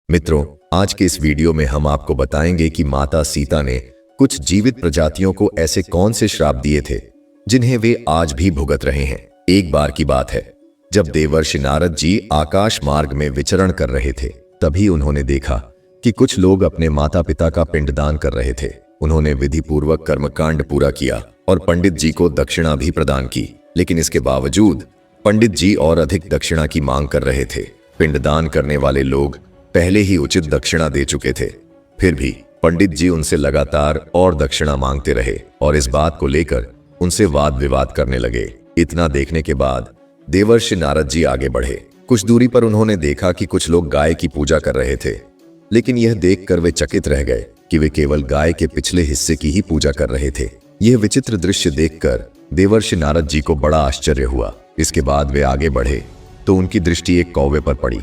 मित्रों, आज के इस वीडियो में हम आपको बताएंगे कि माता सीता ने कुछ जीवित प्रजातियों को ऐसे कौन से श्राप दिए थे जिन्हें वे आज भी भुगत रहे हैं। एक बार की बात है, जब देवर्षि नारद जी आकाश मार्ग में विचरण कर रहे थे, तभी उन्होंने देखा कि कुछ लोग अपने माता पिता का पिंडदान कर रहे थे। उन्होंने विधि पूर्वक कर्मकांड पूरा किया और पंडित जी को दक्षिणा भी प्रदान की, लेकिन इसके बावजूद पंडित जी और अधिक दक्षिणा की मांग कर रहे थे। पिंडदान करने वाले लोग पहले ही उचित दक्षिणा दे चुके थे, फिर भी पंडित जी उनसे लगातार और दक्षिणा मांगते रहे और इस बात को लेकर उनसे वाद विवाद करने लगे। इतना देखने के बाद देवर्षि नारद जी आगे बढ़े। कुछ दूरी पर उन्होंने देखा कि कुछ लोग गाय की पूजा कर रहे थे, लेकिन यह देखकर वे चकित रह गए कि वे केवल गाय के पिछले हिस्से की ही पूजा कर रहे थे। यह विचित्र दृश्य देखकर देवर्षि नारद जी को बड़ा आश्चर्य हुआ। इसके बाद वे आगे बढ़े तो उनकी दृष्टि एक कौवे पर पड़ी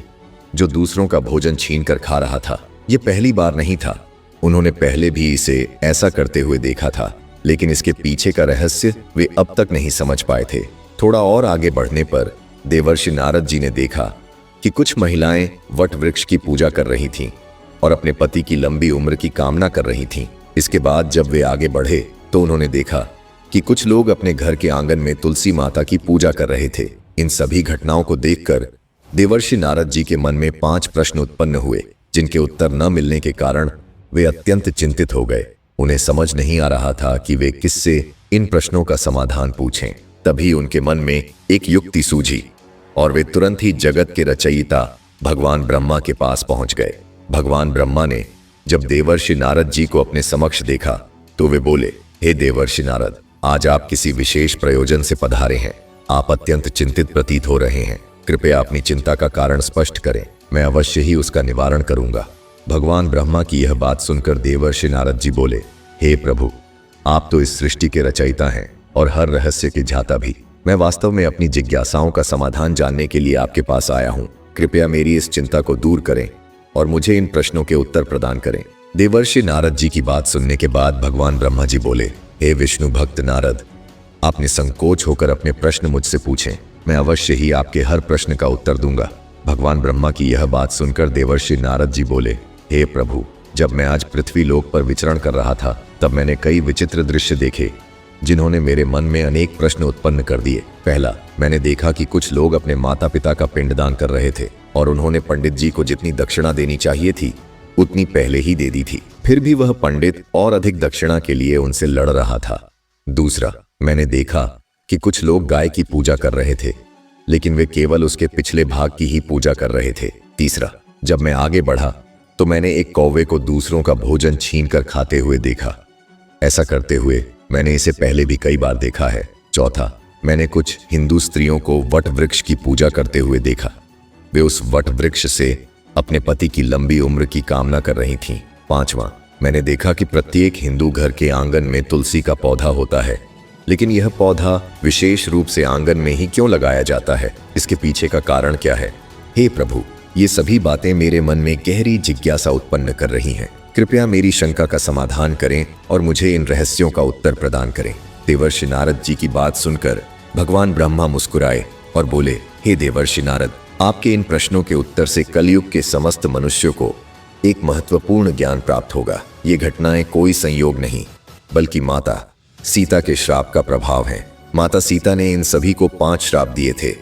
जो दूसरों का भोजन छीनकर खा रहा था। यह पहली बार नहीं था, उन्होंने पहले भी इसे ऐसा करते हुए देखा था, लेकिन इसके पीछे का रहस्य वे अब तक नहीं समझ पाए थे। थोड़ा और आगे बढ़ने पर देवर्षि नारद जी ने देखा कि कुछ महिलाएं वट वृक्ष की पूजा कर रही थीं और अपने पति की लंबी उम्र की कामना कर रही थीं। इसके बाद जब वे आगे बढ़े तो उन्होंने देखा कि कुछ लोग अपने घर के आंगन में तुलसी माता की पूजा कर रहे थे। इन सभी घटनाओं को देखकर देवर्षि नारद जी के मन में 5 प्रश्न उत्पन्न हुए, जिनके उत्तर न मिलने के कारण वे अत्यंत चिंतित हो गए। उन्हें समझ नहीं आ रहा था कि वे किससे इन प्रश्नों का समाधान पूछें। तभी उनके मन में एक युक्ति सूझी और वे तुरंत ही जगत के रचयिता भगवान ब्रह्मा के पास पहुंच गए। भगवान ब्रह्मा ने जब देवर्षि नारद जी को अपने समक्ष देखा तो वे बोले, हे देवर्षि नारद, आज आप किसी विशेष प्रयोजन से पधारे हैं। आप अत्यंत चिंतित प्रतीत हो रहे हैं। कृपया अपनी चिंता का कारण स्पष्ट करें, मैं अवश्य ही उसका निवारण करूंगा। भगवान ब्रह्मा की यह बात सुनकर देवर्षि नारद जी बोले, हे प्रभु, आप तो इस सृष्टि के रचयिता हैं और हर रहस्य के ज्ञाता भी। मैं वास्तव में अपनी जिज्ञासाओं का समाधान जानने के लिए आपके पास आया हूँ। कृपया मेरी इस चिंता को दूर करें और मुझे इन प्रश्नों के उत्तर प्रदान करें। देवर्षि नारद जी की बात सुनने के बाद भगवान ब्रह्मा जी बोले, हे विष्णु भक्त नारद, आपने संकोच होकर अपने प्रश्न मुझसे पूछें, मैं अवश्य ही आपके हर प्रश्न का उत्तर दूंगा। भगवान ब्रह्मा की यह बात सुनकर देवर्षि नारद जी बोले, हे प्रभु, जब मैं आज पृथ्वी लोक पर विचरण कर रहा था तब मैंने कई विचित्र दृश्य देखे जिन्होंने मेरे मन में अनेक प्रश्न उत्पन्न कर दिए। पहला, मैंने देखा कि कुछ लोग अपने माता पिता का पिंडदान कर रहे थे और उन्होंने पंडित जी को जितनी दक्षिणा देनी चाहिए थी उतनी पहले ही दे दी थी, फिर भी वह पंडित और अधिक दक्षिणा के लिए उनसे लड़ रहा था। दूसरा, मैंने देखा कि कुछ लोग गाय की पूजा कर रहे थे, लेकिन वे केवल उसके पिछले भाग की ही पूजा कर रहे थे। तीसरा, जब मैं आगे बढ़ा तो मैंने एक कौवे को दूसरों का भोजन छीनकर खाते हुए देखा। ऐसा करते हुए मैंने इसे पहले भी कई बार देखा है। चौथा, मैंने कुछ हिंदू स्त्रियों को वट वृक्ष की पूजा करते हुए देखा। वे उस वट वृक्ष से अपने पति की लंबी उम्र की कामना कर रही थीं। पांचवा, मैंने देखा कि प्रत्येक हिंदू घर के आंगन में तुलसी का पौधा होता है, लेकिन यह पौधा विशेष रूप से आंगन में ही क्यों लगाया जाता है? इसके पीछे का कारण क्या है? हे प्रभु, ये सभी बातें मेरे मन में गहरी जिज्ञासा उत्पन्न कर रही हैं। कृपया मेरी शंका का समाधान करें और मुझे इन रहस्यों का उत्तर प्रदान करें। देवर्षि नारद जी की बात सुनकर भगवान ब्रह्मा मुस्कुराए और बोले, हे देवर्षि नारद, आपके इन प्रश्नों के उत्तर से कलयुग के समस्त मनुष्यों को एक महत्वपूर्ण ज्ञान प्राप्त होगा। ये घटनाएं कोई संयोग नहीं, बल्कि माता सीता के श्राप का प्रभाव है। माता सीता ने इन सभी को 5 श्राप दिए थे,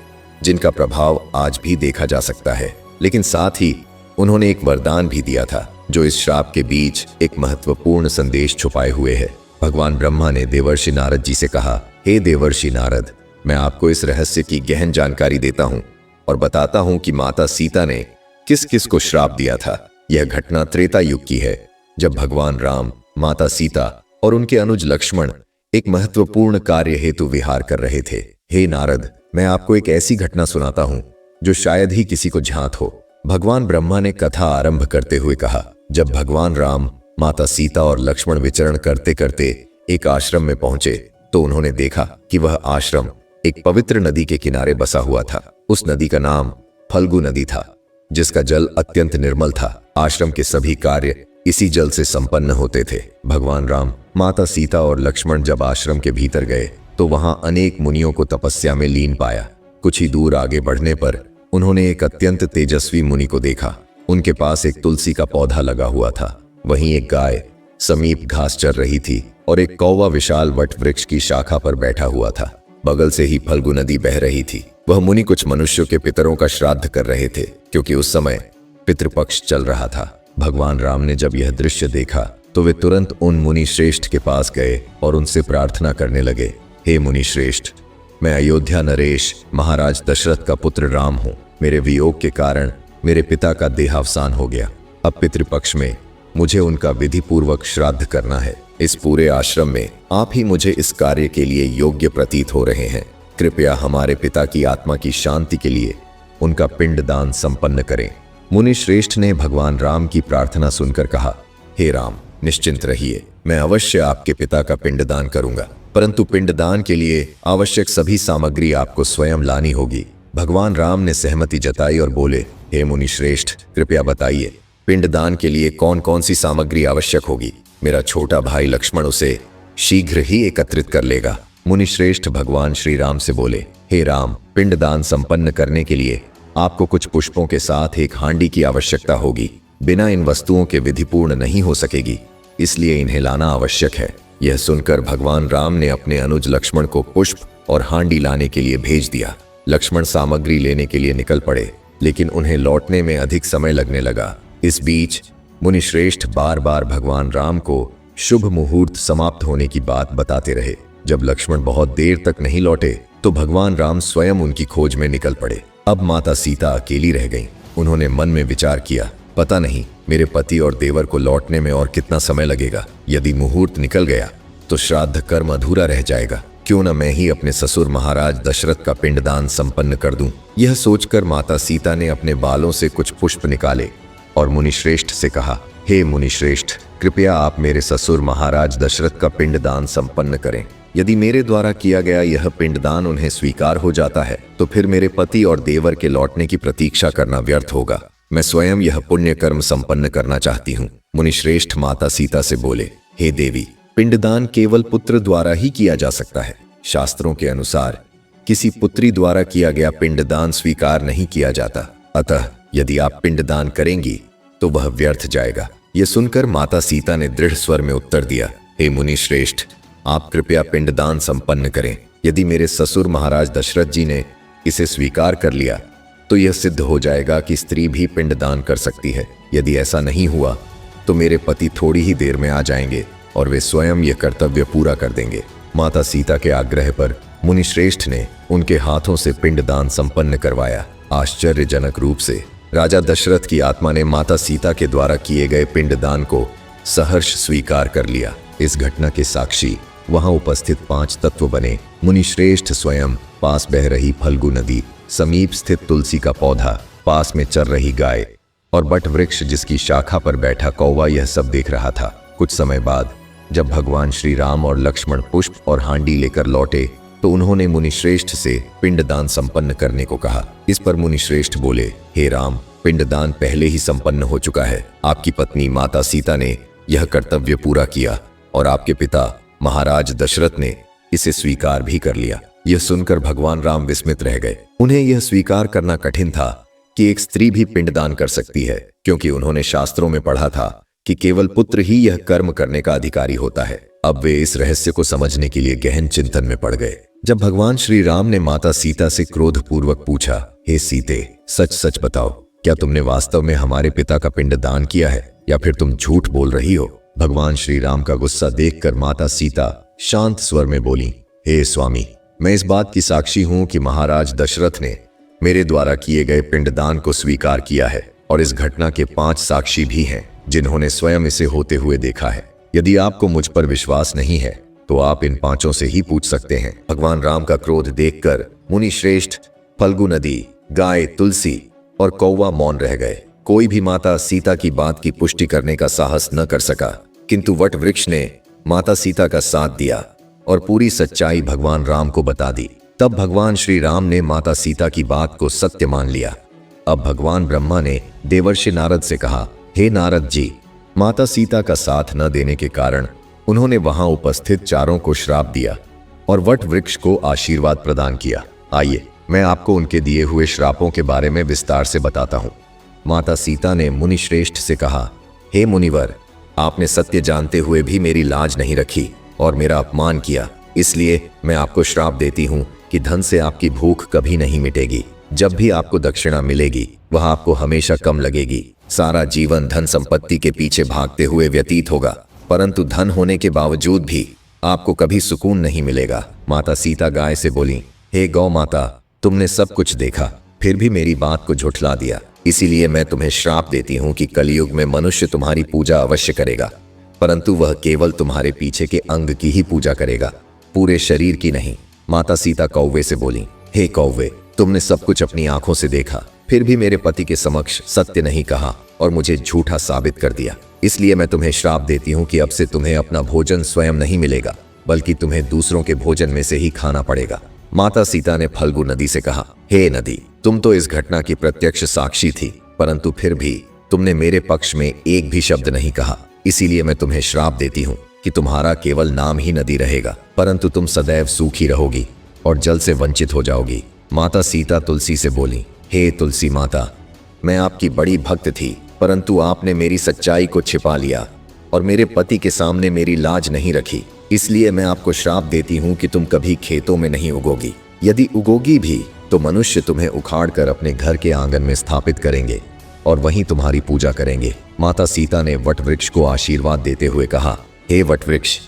जिनका प्रभाव आज भी देखा जा सकता है, लेकिन साथ ही उन्होंने एक वरदान भी दिया था जो इस श्राप के बीच एक महत्वपूर्ण संदेश छुपाए हुए है। भगवान ब्रह्मा ने देवर्षि नारद जी से कहा, हे देवर्षि नारद, मैं आपको इस रहस्य की गहन जानकारी देता हूँ और बताता हूँ कि माता सीता ने किस किस को श्राप दिया था। यह घटना त्रेता युग की है, जब भगवान राम, माता सीता और उनके अनुज लक्ष्मण एक महत्वपूर्ण कार्य हेतु विहार कर रहे थे। हे नारद, मैं आपको एक ऐसी घटना सुनाता हूँ जो शायद ही किसी को ज्ञात हो। भगवान ब्रह्मा ने कथा आरंभ करते हुए कहा, जब भगवान राम, माता सीता और लक्ष्मण विचरण करते करते एक आश्रम में पहुंचे तो उन्होंने देखा कि वह आश्रम एक पवित्र नदी के किनारे बसा हुआ था। उस नदी का नाम फल्गु नदी था, जिसका जल अत्यंत निर्मल था। आश्रम के सभी कार्य इसी जल से संपन्न होते थे। भगवान राम, माता सीता और लक्ष्मण जब आश्रम के भीतर गए तो वहां अनेक मुनियों को तपस्या में लीन पाया। कुछ ही दूर आगे बढ़ने पर उन्होंने एक अत्यंत तेजस्वी मुनि को देखा। उनके पास एक तुलसी का पौधा लगा हुआ था। वहीं एक गाय समीप घास चर रही थी और एक कौवा विशाल वट वृक्ष की शाखा पर बैठा हुआ था। बगल से ही फल्गु नदी बह रही थी। वह मुनि कुछ मनुष्यों के पितरों का श्राद्ध कर रहे थे, क्योंकि उस समय पितृपक्ष चल रहा था। भगवान राम ने जब यह दृश्य देखा तो वे तुरंत उन मुनि श्रेष्ठ के पास गए और उनसे प्रार्थना करने लगे, हे मुनि श्रेष्ठ, मैं अयोध्या नरेश महाराज दशरथ का पुत्र राम हूँ। मेरे वियोग के कारण मेरे पिता का देहावसान हो गया। अब पितृपक्ष में मुझे उनका विधि पूर्वक श्राद्ध करना है। इस पूरे आश्रम में आप ही मुझे इस कार्य के लिए योग्य प्रतीत हो रहे हैं। कृपया हमारे पिता की आत्मा की शांति के लिए उनका पिंडदान संपन्न करें। मुनि श्रेष्ठ ने भगवान राम की प्रार्थना सुनकर कहा, हे राम, निश्चिंत रहिए, मैं अवश्य आपके पिता का पिंडदान करूंगा, परंतु पिंडदान के लिए आवश्यक सभी सामग्री आपको स्वयं लानी होगी। भगवान राम ने सहमति जताई और बोले, हे मुनि श्रेष्ठ, कृपया बताइए पिंडदान के लिए कौन कौन सी सामग्री आवश्यक होगी। मेरा छोटा भाई लक्ष्मण उसे शीघ्र ही एकत्रित कर लेगा। मुनि श्रेष्ठ भगवान श्री राम से बोले, हे राम, पिंडदान संपन्न करने के लिए आपको कुछ पुष्पों के साथ एक हांडी की आवश्यकता होगी। बिना इन वस्तुओं के विधि पूर्ण नहीं हो सकेगी, इसलिए इन्हें लाना आवश्यक है। यह सुनकर भगवान राम ने अपने अनुज लक्ष्मण को पुष्प और हांडी लाने के लिए भेज दिया। लक्ष्मण सामग्री लेने के लिए निकल पड़े, लेकिन उन्हें लौटने में अधिक समय लगने लगा। इस बीच मुनि श्रेष्ठ बार बार भगवान राम को शुभ मुहूर्त समाप्त होने की बात बताते रहे। जब लक्ष्मण बहुत देर तक नहीं लौटे तो भगवान राम स्वयं उनकी खोज में निकल पड़े। अब माता सीता अकेली रह गईं। उन्होंने मन में विचार किया, पता नहीं मेरे पति और देवर को लौटने में और कितना समय लगेगा। यदि मुहूर्त निकल गया तो श्राद्ध कर्म अधूरा रह जाएगा। क्यों न मैं ही अपने ससुर महाराज दशरथ का पिंडदान संपन्न कर दूं। यह सोचकर माता सीता ने अपने बालों से कुछ पुष्प निकाले और मुनिश्रेष्ठ से कहा, हे मुनिश्रेष्ठ, कृपया आप मेरे ससुर महाराज दशरथ का पिंडदान संपन्न करें। यदि मेरे द्वारा किया गया यह पिंडदान उन्हें स्वीकार हो जाता है तो फिर मेरे पति और देवर के लौटने की प्रतीक्षा करना व्यर्थ होगा। मैं स्वयं यह पुण्य कर्म संपन्न करना चाहती हूँ। मुनिश्रेष्ठ माता सीता से बोले, हे देवी, पिंडदान केवल पुत्र द्वारा ही किया जा सकता है। शास्त्रों के अनुसार किसी पुत्री द्वारा किया गया पिंडदान स्वीकार नहीं किया जाता। अतः यदि आप पिंडदान करेंगी तो वह व्यर्थ जाएगा। यह सुनकर माता सीता ने दृढ़ स्वर में उत्तर दिया, हे मुनि श्रेष्ठ, आप कृपया पिंडदान संपन्न करें। यदि मेरे ससुर महाराज दशरथ जी ने इसे स्वीकार कर लिया तो यह सिद्ध हो जाएगा कि स्त्री भी पिंडदान कर सकती है। यदि ऐसा नहीं हुआ तो मेरे पति थोड़ी ही देर में आ जाएंगे और वे स्वयं यह कर्तव्य पूरा कर देंगे। माता सीता के आग्रह पर मुनिश्रेष्ठ ने उनके हाथों से पिंडदान संपन्न करवाया। आश्चर्यजनक रूप से राजा दशरथ की आत्मा ने माता सीता के द्वारा किए गए पिंडदान को सहर्ष स्वीकार कर लिया। इस घटना के साक्षी वहां उपस्थित 5 तत्व बने। मुनिश्रेष्ठ स्वयं, पास बह रही फल्गु नदी, समीप स्थित तुलसी का पौधा, पास में चर रही गाय और बट वृक्ष जिसकी शाखा पर बैठा कौवा, यह सब देख रहा था। कुछ समय बाद जब भगवान श्री राम और लक्ष्मण पुष्प और हांडी लेकर लौटे तो उन्होंने मुनिश्रेष्ठ से पिंडदान संपन्न करने को कहा। इस पर मुनिश्रेष्ठ बोले, हे राम, पिंडदान पहले ही संपन्न हो चुका है। आपकी पत्नी माता सीता ने यह कर्तव्य पूरा किया और आपके पिता महाराज दशरथ ने इसे स्वीकार भी कर लिया। यह सुनकर भगवान राम विस्मित रह गए। उन्हें यह स्वीकार करना कठिन था कि एक स्त्री भी पिंडदान कर सकती है, क्योंकि उन्होंने शास्त्रों में पढ़ा था कि केवल पुत्र ही यह कर्म करने का अधिकारी होता है। अब वे इस रहस्य को समझने के लिए गहन चिंतन में पड़ गए। जब भगवान श्री राम ने माता सीता से क्रोधपूर्वक पूछा, हे सीते, सच सच बताओ, क्या तुमने वास्तव में हमारे पिता का पिंडदान किया है या फिर तुम झूठ बोल रही हो? भगवान श्री राम का गुस्सा देखकर माता सीता शांत स्वर में बोली, हे स्वामी, मैं इस बात की साक्षी हूं कि महाराज दशरथ ने मेरे द्वारा किए गए पिंडदान को स्वीकार किया है और इस घटना के 5 साक्षी भी हैं जिन्होंने स्वयं इसे होते हुए देखा है। यदि आपको मुझ पर विश्वास नहीं है तो आप इन 5 से ही पूछ सकते हैं। भगवान राम का क्रोध देखकर मुनि श्रेष्ठ, फल्गु नदी, गाय, तुलसी और कौवा मौन रह गए। कोई भी माता सीता की बात की पुष्टि करने का साहस न कर सका, किंतु वट वृक्ष ने माता सीता का साथ दिया और पूरी सच्चाई भगवान राम को बता दी। तब भगवान श्री राम ने माता सीता की बात को सत्य मान लिया। अब भगवान ब्रह्मा ने देवर्षि नारद से कहा, हे नारद जी, माता सीता का साथ न देने के कारण उन्होंने वहां उपस्थित चारों को श्राप दिया और वट वृक्ष को आशीर्वाद प्रदान किया। आइए मैं आपको उनके दिए हुए श्रापों के बारे में विस्तार से बताता हूं। माता सीता ने मुनि श्रेष्ठ से कहा, हे मुनिवर, आपने सत्य जानते हुए भी मेरी लाज नहीं रखी और मेरा अपमान किया, इसलिए मैं आपको श्राप देती हूँ कि धन से आपकी भूख कभी नहीं मिटेगी। जब भी आपको दक्षिणा मिलेगी वह आपको हमेशा कम लगेगी। सारा जीवन धन संपत्ति के पीछे भागते हुए व्यतीत होगा, परंतु धन होने के बावजूद भी आपको कभी सुकून नहीं मिलेगा। माता सीता गाय से बोली, हे गौ माता, तुमने सब कुछ देखा फिर भी मेरी बात को झुठला दिया, इसीलिए मैं तुम्हें श्राप देती हूँ कि कलयुग में मनुष्य तुम्हारी पूजा अवश्य करेगा, परंतु वह केवल तुम्हारे पीछे के अंग की ही पूजा करेगा, पूरे शरीर की नहीं। माता सीता कौवे से बोली, हे कौवे, तुमने सब कुछ अपनी आंखों से देखा फिर भी मेरे पति के समक्ष सत्य नहीं कहा और मुझे झूठा साबित कर दिया, इसलिए मैं तुम्हें श्राप देती हूँ कि अब से तुम्हें अपना भोजन स्वयं नहीं मिलेगा, बल्कि तुम्हें दूसरों के भोजन में से ही खाना पड़ेगा। माता सीता ने फल्गु नदी से कहा, हे नदी, तुम तो इस घटना की प्रत्यक्ष साक्षी थी, परंतु फिर भी तुमने मेरे पक्ष में एक भी शब्द नहीं कहा, इसीलिए मैं तुम्हें श्राप देती हूँ कि तुम्हारा केवल नाम ही नदी रहेगा, परंतु तुम सदैव सूखी रहोगी और जल से वंचित हो जाओगी। माता सीता तुलसी से बोली, हे तुलसी माता, मैं आपकी बड़ी भक्त थी, परंतु आपने मेरी सच्चाई को छिपा लिया और मेरे पति के सामने मेरी लाज नहीं रखी, इसलिए मैं आपको श्राप देती हूँ कि तुम कभी खेतों में नहीं उगोगी। यदि उगोगी भी तो मनुष्य तुम्हें उखाड़कर अपने घर के आंगन में स्थापित करेंगे और वहीं तुम्हारी पूजा करेंगे। माता सीता ने वटवृक्ष को आशीर्वाद देते हुए कहा, हे वटवृक्ष,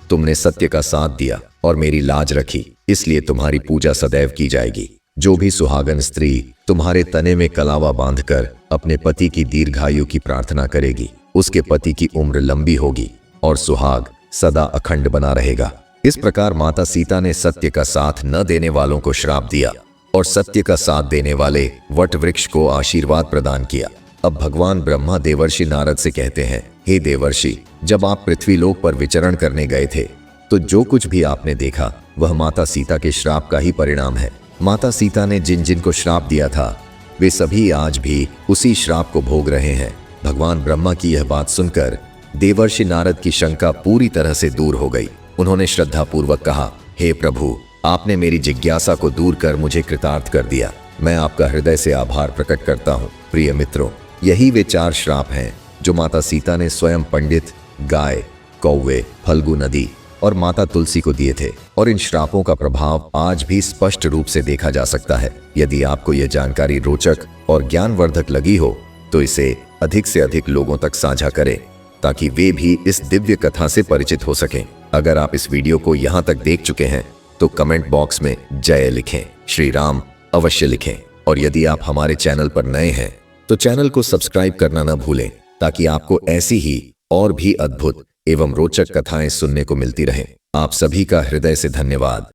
तुमने सत्य का साथ दिया और मेरी लाज रखी, इसलिए तुम्हारी पूजा सदैव की जाएगी। जो भी सुहागन स्त्री तुम्हारे तने में कलावा बांधकर अपने पति की दीर्घायु की प्रार्थना करेगी, उसके पति की उम्र लंबी होगी और सुहाग सदा अखंड बना रहेगा। इस प्रकार माता सीता ने सत्य का साथ न देने वालों को श्राप दिया और सत्य का साथ देने वाले वटवृक्ष को आशीर्वाद प्रदान किया। अब भगवान ब्रह्मा देवर्षि नारद से कहते हैं, हे देवर्षि, जब आप पृथ्वी लोक पर विचरण करने गए थे तो जो कुछ भी आपने देखा वह माता सीता के श्राप का ही परिणाम है। माता सीता ने जिन जिन को श्राप दिया था वे सभी आज भी उसी श्राप को भोग रहे हैं। भगवान ब्रह्मा की यह बात सुनकर देवर्षि नारद की शंका पूरी तरह से दूर हो गई। उन्होंने श्रद्धापूर्वक कहा, हे प्रभु, आपने मेरी जिज्ञासा को दूर कर मुझे कृतार्थ कर दिया। मैं आपका हृदय से आभार प्रकट करता हूँ। प्रिय मित्रों, यही वे 4 श्राप हैं जो माता सीता ने स्वयं पंडित, गाय, कौवे, फल्गु नदी और माता तुलसी को दिए थे और इन श्रापों का प्रभाव आज भी स्पष्ट रूप से देखा जा सकता है। यदि आपको यह जानकारी रोचक और ज्ञानवर्धक लगी हो तो इसे अधिक से अधिक लोगों तक साझा करें ताकि वे भी इस दिव्य कथा से परिचित हो सकें। अगर आप इस वीडियो को यहाँ तक देख चुके हैं तो कमेंट बॉक्स में जय लिखें, श्री राम अवश्य लिखें और यदि आप हमारे चैनल पर नए हैं तो चैनल को सब्सक्राइब करना न भूलें ताकि आपको ऐसी ही और भी अद्भुत एवं रोचक कथाएं सुनने को मिलती रहें। आप सभी का हृदय से धन्यवाद।